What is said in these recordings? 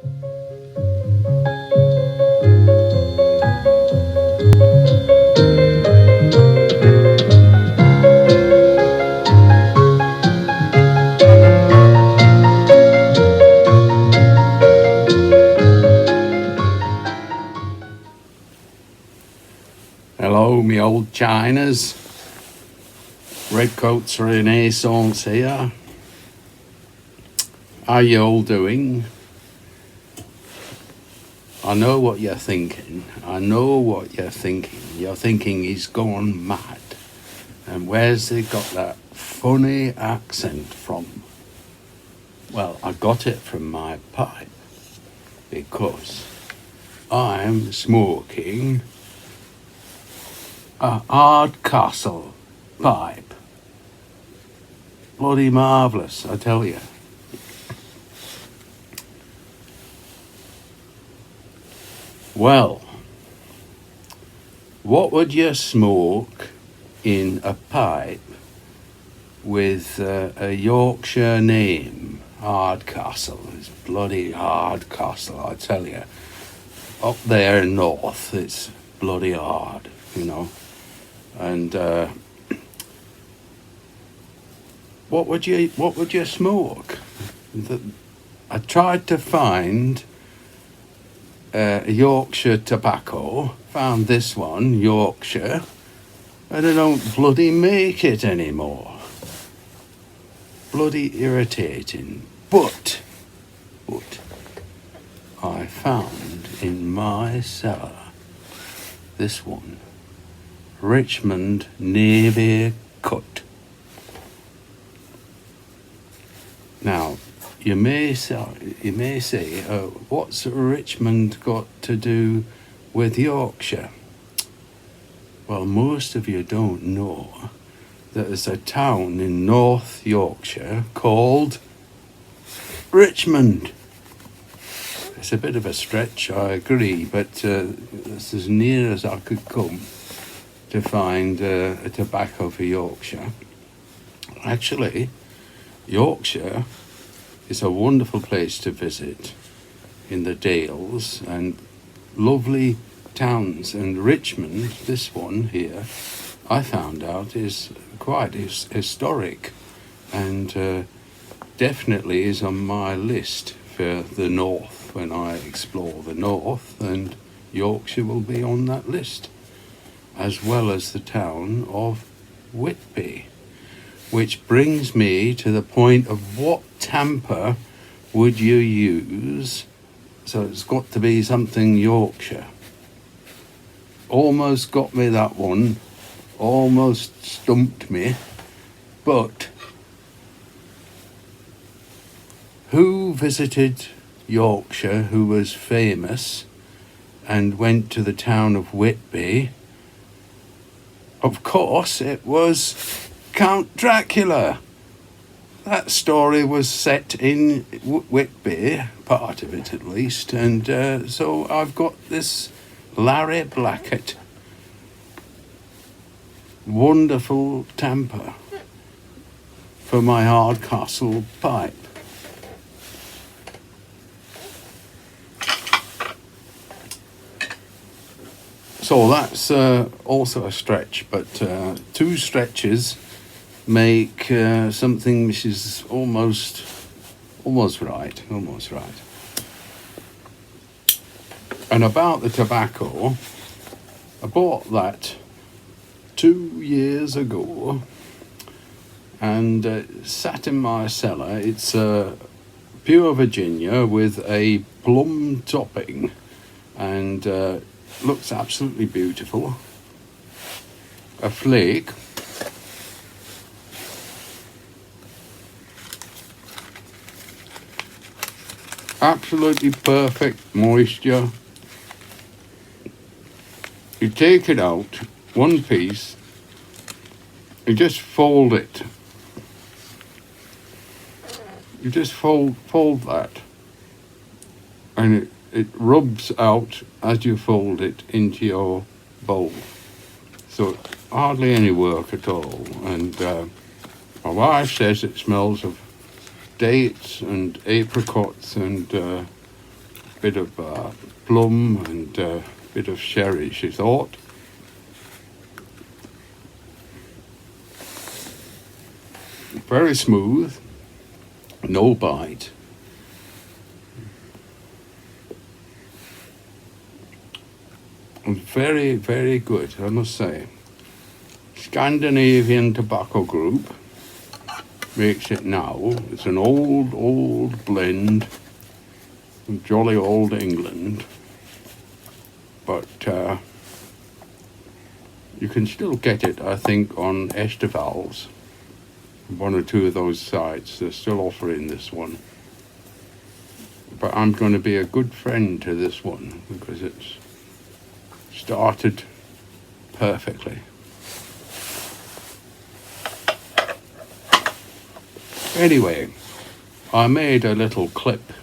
Hello, me old Chinas. Redcoats Renaissance here. How you all doing? I know what you're thinking. You're thinking he's gone mad. And where's he got that funny accent from? Well, I got it from my pipe. Because I'm smoking a Hardcastle pipe. Bloody marvellous, I tell you. Well, what would you smoke in a pipe with a Yorkshire name? Hardcastle. It's bloody Hardcastle, I tell you. Up there north, it's bloody hard, you know. And what would you smoke? I tried to find Yorkshire tobacco, found this one, Yorkshire, and I don't bloody make it anymore. Bloody irritating. But I found in my cellar this one, Richmond Navy Cut. Now, you may say, what's Richmond got to do with Yorkshire? Well, most of you don't know that there's a town in North Yorkshire called Richmond. It's a bit of a stretch, I agree, but it's as near as I could come to find a tobacco for Yorkshire. Actually, Yorkshire is a wonderful place to visit in the Dales and lovely towns. And Richmond, this one here, I found out is quite historic and definitely is on my list for the north when I explore the north, and Yorkshire will be on that list, as well as the town of Whitby. Which brings me to the point of what tamper would you use? So it's got to be something Yorkshire. Almost got me that one, almost stumped me, but who visited Yorkshire who was famous and went to the town of Whitby? Of course, it was Count Dracula. That story was set in Whitby, part of it at least, and so I've got this Larry Blackett wonderful tamper for my Hardcastle pipe. So that's also a stretch, but two stretches make something which is almost right. And about the tobacco, I bought that 2 years ago and sat in my cellar. It's pure Virginia with a plum topping and looks absolutely beautiful. A flake. Absolutely perfect moisture. You take it out, one piece, you just fold it. You just fold that, and it rubs out as you fold it into your bowl. So hardly any work at all. And my wife says it smells of dates and apricots and bit of plum and a bit of sherry, she thought. Very smooth, no bite. And very, very good, I must say. Scandinavian Tobacco Group makes it now. It's an old blend from jolly old England. But you can still get it, I think, on Estivals. One or two of those sites, they're still offering this one. But I'm going to be a good friend to this one because it's started perfectly. Anyway, I made a little clip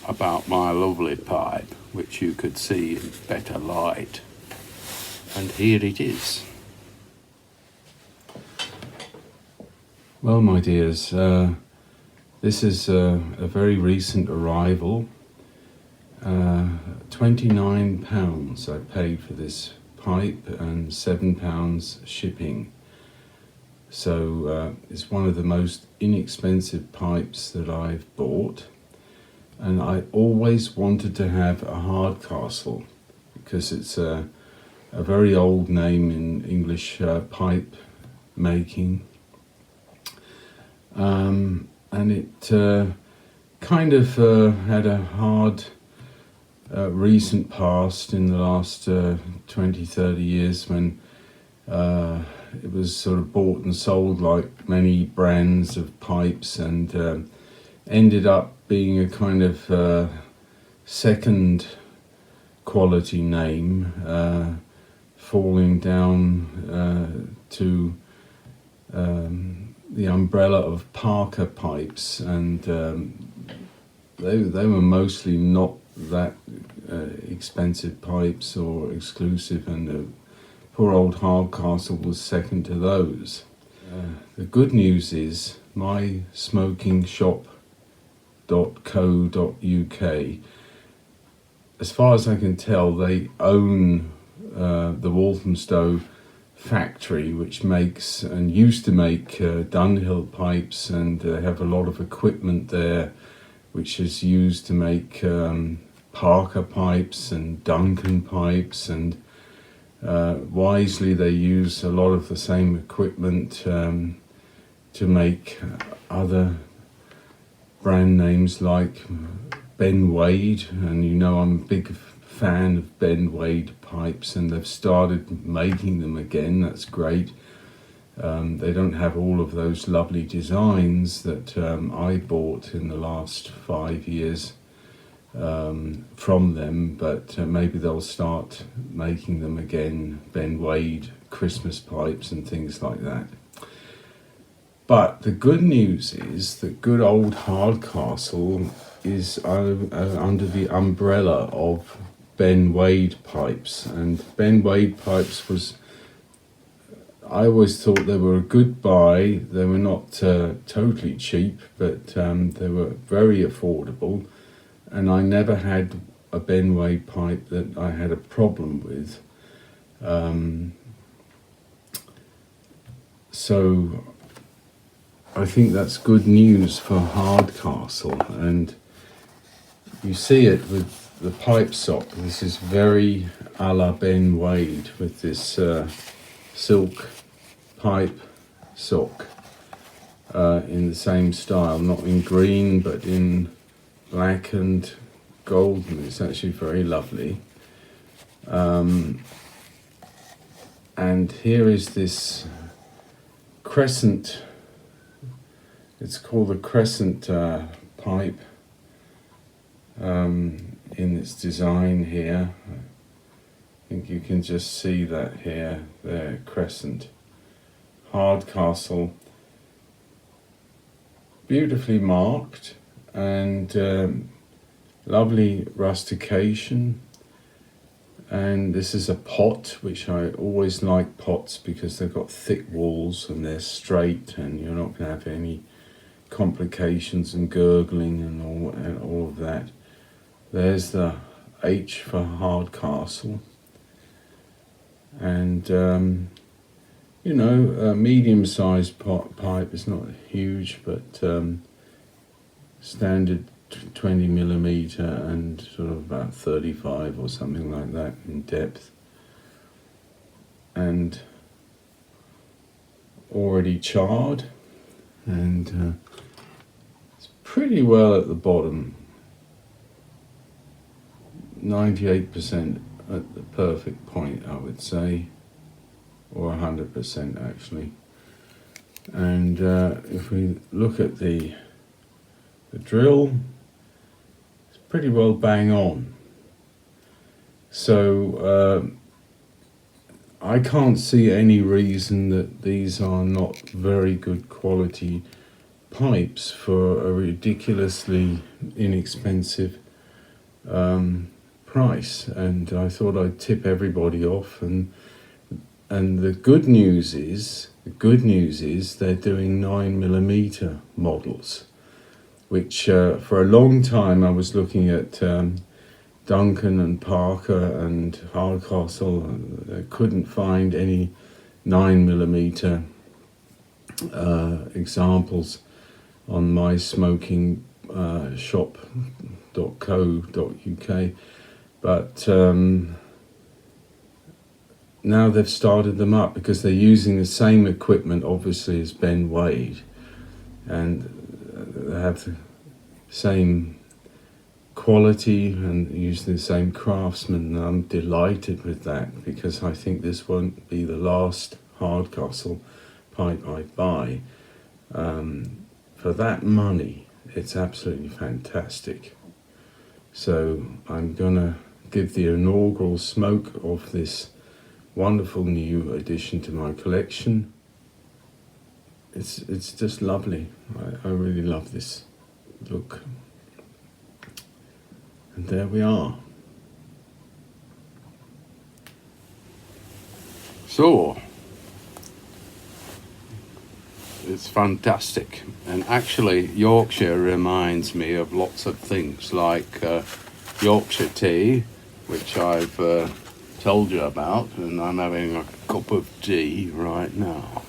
about my lovely pipe, which you could see in better light. And here it is. Well, my dears, this is a very recent arrival. £29 I paid for this pipe and £7 shipping. So it's one of the most inexpensive pipes that I've bought. And I always wanted to have a Hardcastle because it's a very old name in English pipe making. And it kind of had a hard recent past in the last 20-30 years when it was sort of bought and sold like many brands of pipes and ended up being a kind of second quality name, falling down to the umbrella of Parker pipes, and they were mostly not that expensive pipes or exclusive, and the poor old Hardcastle was second to those. The good news is mysmokingshop.co.uk, as far as I can tell, they own the Walthamstow factory, which makes and used to make Dunhill pipes, and have a lot of equipment there which is used to make Parker pipes and Duncan pipes, and wisely they use a lot of the same equipment to make other brand names like Ben Wade, and you know I'm a big fan of Ben Wade pipes, and they've started making them again. That's great. They don't have all of those lovely designs that I bought in the last 5 years from them, but maybe they'll start making them again, Ben Wade Christmas pipes and things like that. But the good news is that good old Hardcastle is under the umbrella of Ben Wade pipes, and Ben Wade pipes was, I always thought they were a good buy. They were not totally cheap, but they were very affordable, and I never had a Ben Wade pipe that I had a problem with. So I think that's good news for Hardcastle, and you see it with the pipe sock. This is very a la Ben Wade with this silk pipe sock in the same style, not in green but in black and gold, and it's actually very lovely. And here is this crescent, it's called a crescent pipe in its design here. I think you can just see that here, there, crescent. Hardcastle, beautifully marked, and lovely rustication. And this is a pot, which I always like pots because they've got thick walls and they're straight, and you're not going to have any complications and gurgling and all of that. There's the H for Hardcastle. And, you know, a medium-sized pipe is not huge, but standard 20mm and sort of about 35 or something like that in depth. And already charred, and it's pretty well at the bottom, 98% at the perfect point, I would say, or 100% actually. And if we look at the drill, it's pretty well bang on. So I can't see any reason that these are not very good quality pipes for a ridiculously inexpensive price. And I thought I'd tip everybody off. And the good news is they're doing 9mm models, which for a long time I was looking at Duncan and Parker and Hardcastle. I couldn't find any 9mm examples on mysmokingshop.co.uk, but now they've started them up because they're using the same equipment, obviously, as Ben Wade, and they have the same quality and using the same craftsmen. And I'm delighted with that, because I think this won't be the last Hardcastle pipe I buy. For that money, it's absolutely fantastic. So I'm gonna give the inaugural smoke of this wonderful new addition to my collection. It's just lovely. I really love this look. And there we are. So, it's fantastic. And actually, Yorkshire reminds me of lots of things, like Yorkshire tea, which I've told you about, and I'm having a cup of tea right now.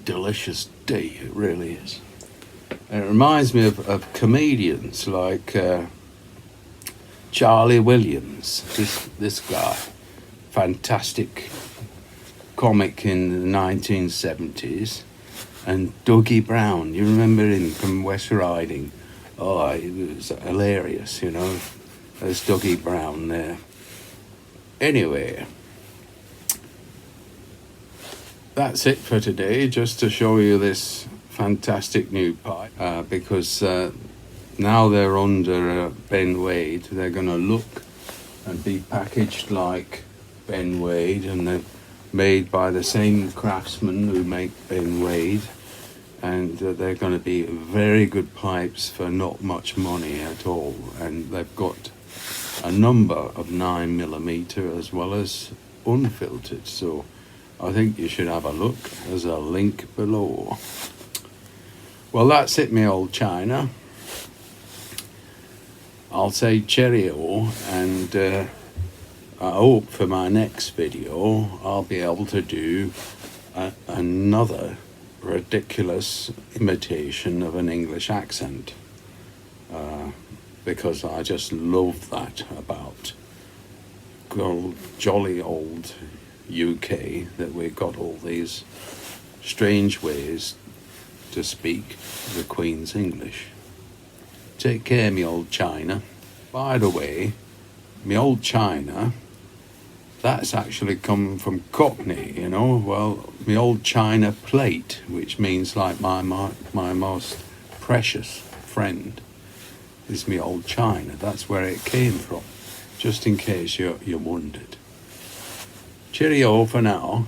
Delicious tea, it really is. It reminds me of comedians like Charlie Williams, this guy, fantastic comic in the 1970s, and Dougie Brown. You remember him from West Riding? Oh, he was hilarious, you know. There's Dougie Brown there. Anyway, that's it for today, just to show you this fantastic new pipe, because now they're under Ben Wade. They're going to look and be packaged like Ben Wade, and they're made by the same craftsmen who make Ben Wade, and they're going to be very good pipes for not much money at all. And they've got a number of 9mm as well as unfiltered, so I think you should have a look. There's a link below. Well, that's it, me old China. I'll say cheerio, and I hope for my next video I'll be able to do another ridiculous imitation of an English accent, because I just love that about jolly old UK, that we've got all these strange ways to speak the Queen's English. Take care, me old China. By the way, me old China, that's actually come from Cockney, you know. Well, me old China plate, which means like my most precious friend, is me old China. That's where it came from, just in case you wondered. Cheerio for now.